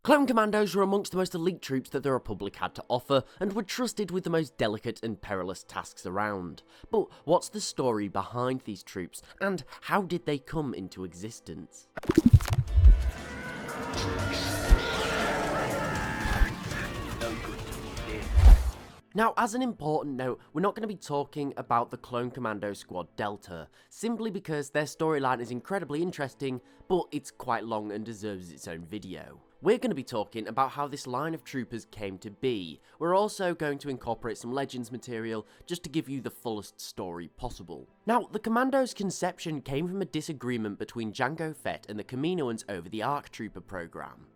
Clone Commandos were amongst the most elite troops that the Republic had to offer, and were trusted with the most delicate and perilous tasks around. But what's the story behind these troops, and how did they come into existence? Now, as an important note, we're not going to be talking about the Clone Commando Squad Delta, simply because their storyline is incredibly interesting, but it's quite long and deserves its own video. We're going to be talking about how this line of troopers came to be. We're also going to incorporate some Legends material just to give you the fullest story possible. Now, the Commando's conception came from a disagreement between Jango Fett and the Kaminoans over the ARC Trooper program.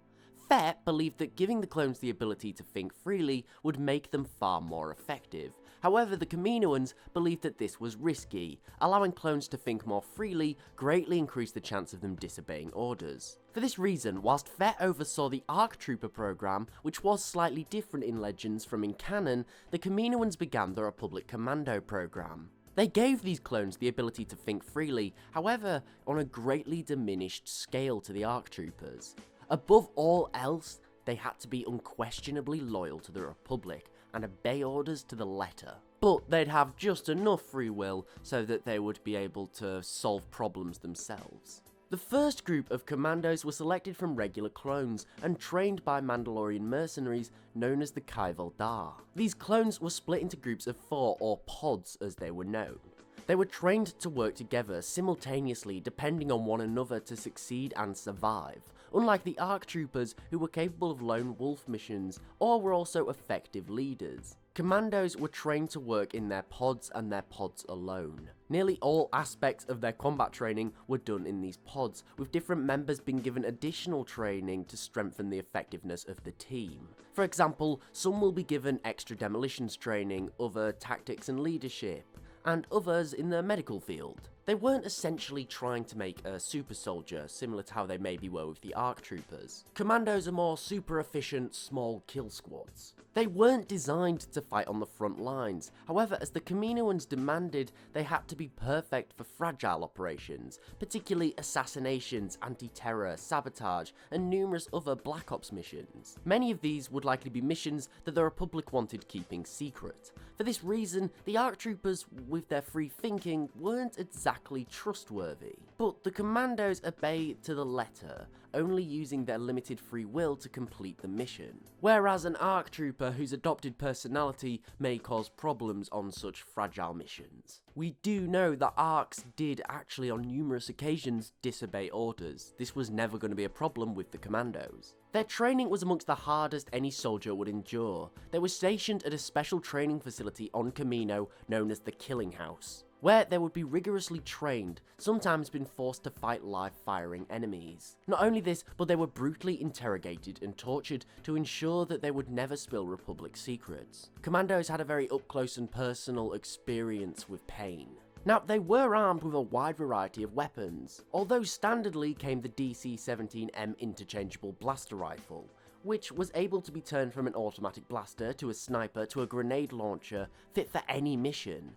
Fett believed that giving the clones the ability to think freely would make them far more effective. However, the Kaminoans believed that this was risky. Allowing clones to think more freely greatly increased the chance of them disobeying orders. For this reason, whilst Fett oversaw the ARC Trooper program, which was slightly different in Legends from in canon, the Kaminoans began the Republic Commando program. They gave these clones the ability to think freely, however, on a greatly diminished scale to the ARC Troopers. Above all else, they had to be unquestionably loyal to the Republic and obey orders to the letter. But they'd have just enough free will so that they would be able to solve problems themselves. The first group of commandos were selected from regular clones and trained by Mandalorian mercenaries known as the Kaival Dar. These clones were split into groups of 4, or pods as they were known. They were trained to work together simultaneously, depending on one another to succeed and survive, unlike the ARC Troopers who were capable of lone wolf missions or were also effective leaders. Commandos were trained to work in their pods and their pods alone. Nearly all aspects of their combat training were done in these pods, with different members being given additional training to strengthen the effectiveness of the team. For example, some will be given extra demolitions training, other tactics and leadership, and others in the medical field. They weren't essentially trying to make a super soldier, similar to how they maybe were with the ARC Troopers. Commandos are more super efficient, small kill squads. They weren't designed to fight on the front lines, however, as the Kaminoans demanded, they had to be perfect for fragile operations, particularly assassinations, anti-terror, sabotage, and numerous other Black Ops missions. Many of these would likely be missions that the Republic wanted keeping secret. For this reason, the ARC Troopers, with their free thinking, weren't exactly trustworthy. But the Commandos obey to the letter, only using their limited free will to complete the mission. Whereas an ARC Trooper whose adopted personality may cause problems on such fragile missions. We do know that ARCs did actually on numerous occasions disobey orders. This was never going to be a problem with the Commandos. Their training was amongst the hardest any soldier would endure. They were stationed at a special training facility on Kamino known as the Killing House, where they would be rigorously trained, sometimes been forced to fight live-firing enemies. Not only this, but they were brutally interrogated and tortured to ensure that they would never spill Republic secrets. Commandos had a very up-close and personal experience with pain. Now, they were armed with a wide variety of weapons, although standardly came the DC-17M interchangeable blaster rifle, which was able to be turned from an automatic blaster to a sniper to a grenade launcher, fit for any mission.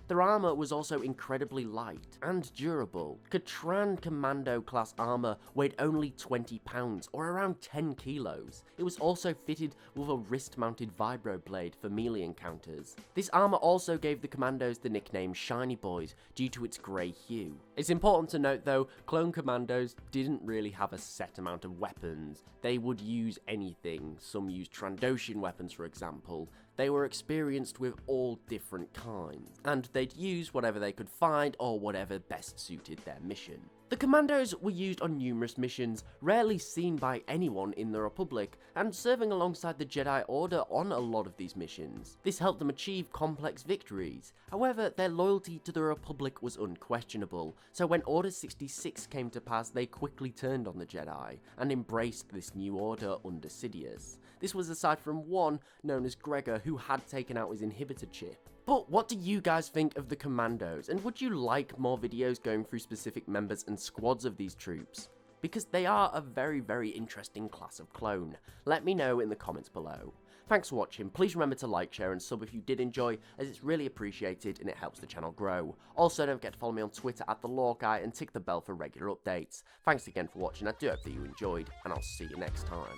Their armor was also incredibly light and durable. Katran Commando class armor weighed only 20 pounds, or around 10 kilos. It was also fitted with a wrist-mounted vibro blade for melee encounters. This armor also gave the Commandos the nickname Shiny Boys due to its grey hue. It's important to note though, Clone Commandos didn't really have a set amount of weapons. They would use anything. Some used Trandoshan weapons, for example. They were experienced with all different kinds, and they'd use whatever they could find or whatever best suited their mission. The Commandos were used on numerous missions, rarely seen by anyone in the Republic, and serving alongside the Jedi Order on a lot of these missions. This helped them achieve complex victories. However, their loyalty to the Republic was unquestionable, so when Order 66 came to pass, they quickly turned on the Jedi, and embraced this new order under Sidious. This was aside from one, known as Gregor, who had taken out his inhibitor chip. But what do you guys think of the Commandos, and would you like more videos going through specific members and squads of these troops? because they are a very, very interesting class of clone. Let me know in the comments below. Thanks for watching, please remember to like, share and sub if you did enjoy, as it's really appreciated and it helps the channel grow. Also don't forget to follow me on Twitter @TheLoreGuy and tick the bell for regular updates. Thanks again for watching, I do hope that you enjoyed, and I'll see you next time.